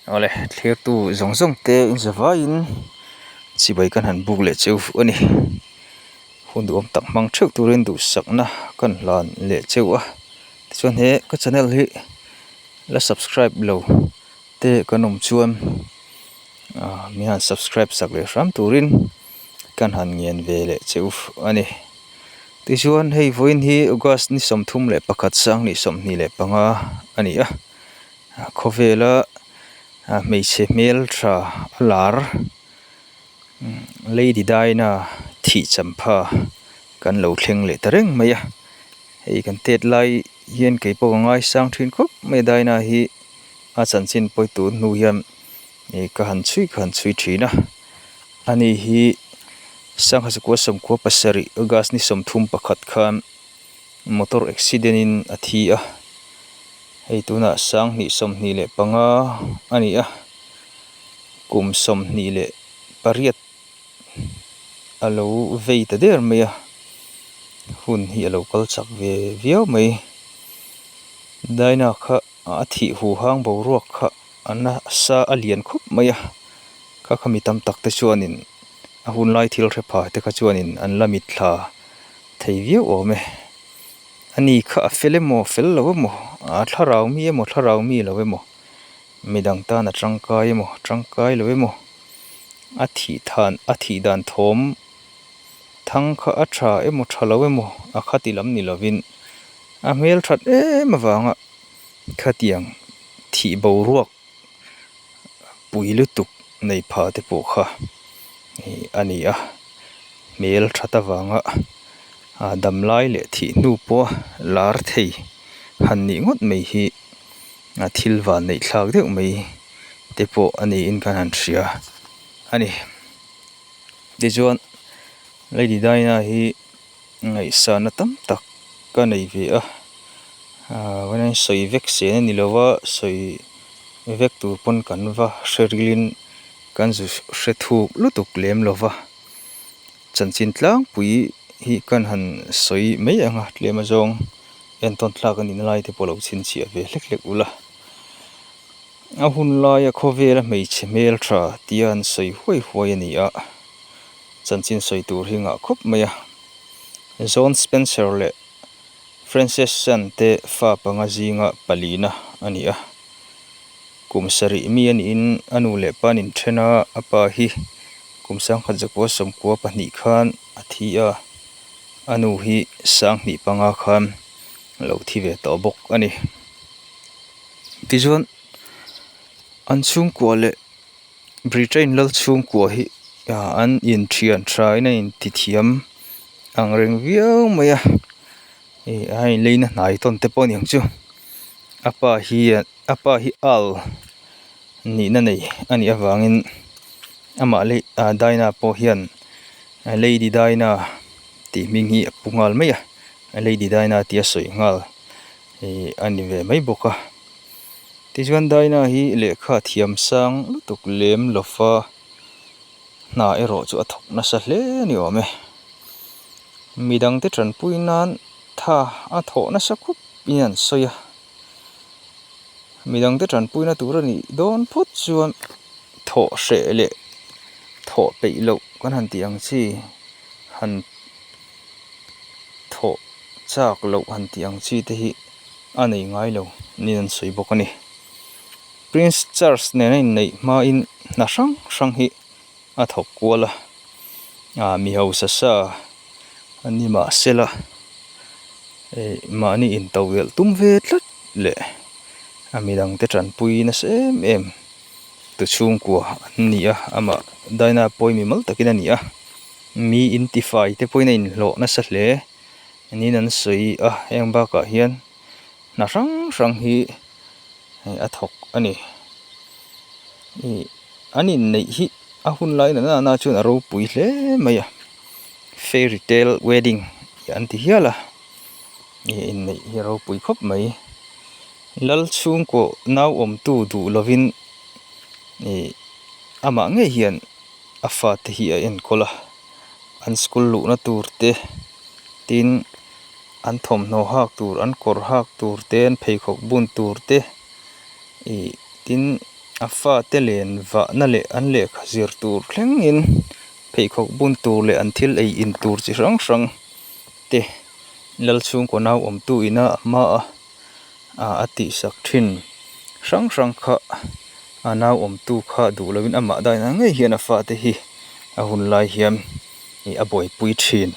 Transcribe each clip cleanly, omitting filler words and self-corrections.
ole thlir tu zong zong te in zawa in chibai kan han buk le cheu ani hundu om tak mang theuh turin du sakna kan lan le cheu a chuan he ka channel hi la subscribe lo te kanom chuan mi han subscribe sak le ram turin kan han ngen ve le cheu ani ti chuan hei voin hi august ni somthum le pakhat sang ni somni le panga ani a khovela meiche mel tha alar lady daina thi champha kan lo thleng le tareng maya hei kan tet lai hian ke po ngai sang thin khop me daina hi a chanchin poitu nu hiam e ka han chui thina ani hi sang hasakwa somkwa pasari august ni somthum pakhat khan motor accident in athi a hei tuna sang ni somni le panga ani a kum somni le pariat alo veita der maya hun hi alo kal chak ve viau mai daina kha athi hu hang bo ruak kha ana sa alian khup maya kha khami tam tak te chuanin a hun lai thil re pha te kha chuanin an lamit thla thei viau ome ani kha felemo fel lowemo a tharau mi emo tharau mi lowemo midang ta na tangkai emo tangkai lowemo athi dan thom thang kha atha emo thalowemo a khatilam ni lovin a mel that mawanga khatiang thi bo ruak puilutuk nei pha te po kha ani a mel thata wanga damlai le thi nu po lar thei han ni ngot mei hi thilwa nei thlak deuh mei te po ani in kan han thria ani dejuan lady daina hi ngai sana tam tak ka nei ve a wana soi vek se ni lowa soi vek tur pon kanwa sherilin kanzu hrethu lutuk lem lova chanchin tlang pui hi kan han soi mei anga tlema zong en ton thlak ani lai te polo chin chi ve hlek hlek ula a hun lai a khovela mei che mel tha tian soi huai ani a chanchin soi tur hinga khop maya John Spencer le Francis San te fa panga zinga palina ani a kumsari mi an in anu le panin thena apa hi kumsang khajakwa somkwa pahnih khan athia anu hi sang ni panga khan lo thi ve to bok ani tijon an chung kwa le Britain lal chung kwa hi an in thian trai na in tithiam ang reng viau maya ai leina nai ton te pon yang chu apa hi al ni na nei ani awangin ama le daina po hian lady daina ti mingi pungal maya lady daina ti soi ngal ani ve mai boka tijuan daina hi lekha thiam sang lutuk lem lofa na ero chu athok na sa hle ni ome midang te tran puinan tha atho na sa khup pian soya midang te tran puina turani don phut chuan tho hre le tho peilo kan han tiang chi han tho chak lo han tiang chi te hi anei ngai lo nin soi bokani Prince Charles ne nei ma in na sang hi a thok kwala mi ho sa sa ani ma sela mani in tawel tum ve tlat le amidang te tran pui na sem em tu chung kwa nia ama daina poi mi mal takin ania mi intify te poina in lo na sa hle ani nan soi eng ba ka hian na sang hi a thok ani ani nei hi a hun lai na chun aro pui hle maya fairy tale wedding yan ti hiala in nei hero pui khop mai lal chung ko naw om tu du lovin ama nge hian afa te hi a en kola an school lu na tur te tin an thom no hak tur an kor hak tur te an phei khok bun tur te tin fa te len va na le an le khazir tur thleng in pheikhawk bun tur le an thil ei in tur chi hrang hrang te lal chhung ko nau om tu ina ma a ti sak thin hrang hrang kha nau om tu kha du lovin ama dai na ngai hian a fa te hi a hun lai hiam a boi pui thin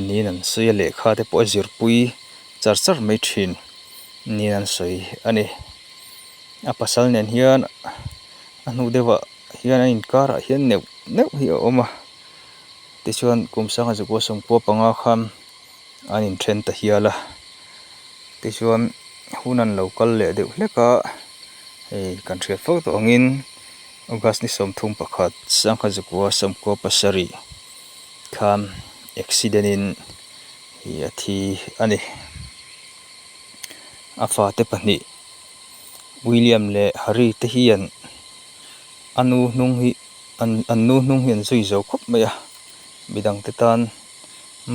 ni nan sui le kha te po zir pui char char mai thin ni nan sui ani a pasal nen hian anu dewa hian in kar hian neu hi oma ti chuan kumsang azu ko song po panga kham anin then ta hiala ti chuan hunan local le deuh hleka kan thiat fo to angin august ni som thum pakhat sang kha zakwa som ko pasari kham accident in hi athi ani afa te pani William le Harry te hian anu nung hi an nu nung hian zui zo khop maya bidang te tan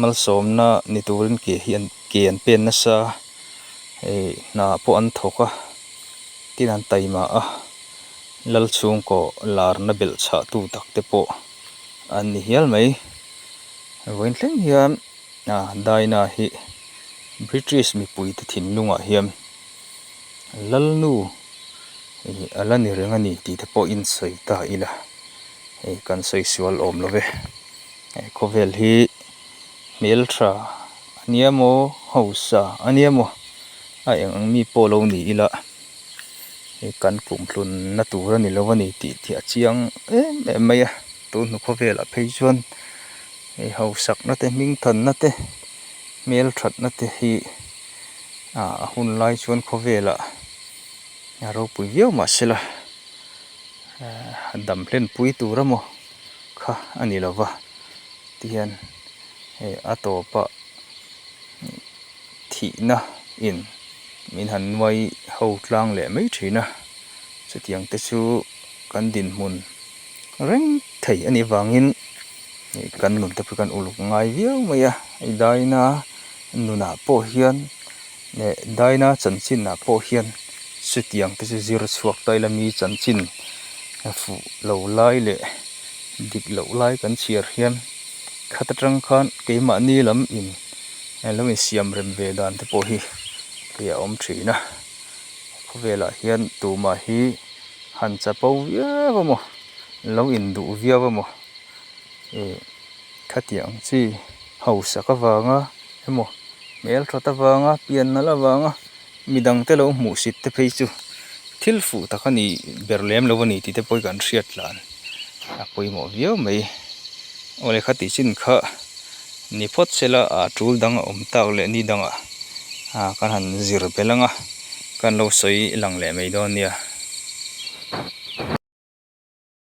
mal som na ni turin ke hian ke an pen na sa na po an thoka tin an taima a lal chung ko lar na bel cha tu tak te po an ni hial mai voin thleng hian daina hi British mi pui te thin lunga hiam lal nu alani rengani ti te po in sei ta ila kan sei sual om love kovel hi meltra aniamo hausa aniamo ang mi polo ni ila kan kumhlun na tura ni lovani ti achiang maya tu nu kovel a pheichuan hausak na te ming than na te mel that na te hi hun lai chuan khovela ro pui viau ma sela dam hlen pui turamo kha ani lova tian atopa thi na in min han mai ho tlang le mai thina chutiang te chu kan din mun reng thei ani wangin kan nun te kan uluk ngai viau maya daina nuna po hian ne daina chanchin na po hian chutiang te chu zir chuak taila mi chanchin fu lo lai le dik lo lai kan chiar hian khatatang khan keima ni lam in lami siam rem ve dan te po hi ya om thina khovela hian tuma hi han chapo viawamo lo in du viawamo khatiang chi hausa ka wanga emo mel thata wanga pian na la wanga midang te lo mu sit te phei chu thil fu takhani berlem lovani ti te poi kan hriat lan a poi mo viau mai ole khati chin kha ni phot sela a tul dang om tak le ni danga kan han zir belanga kan lo soi lang le mai don nia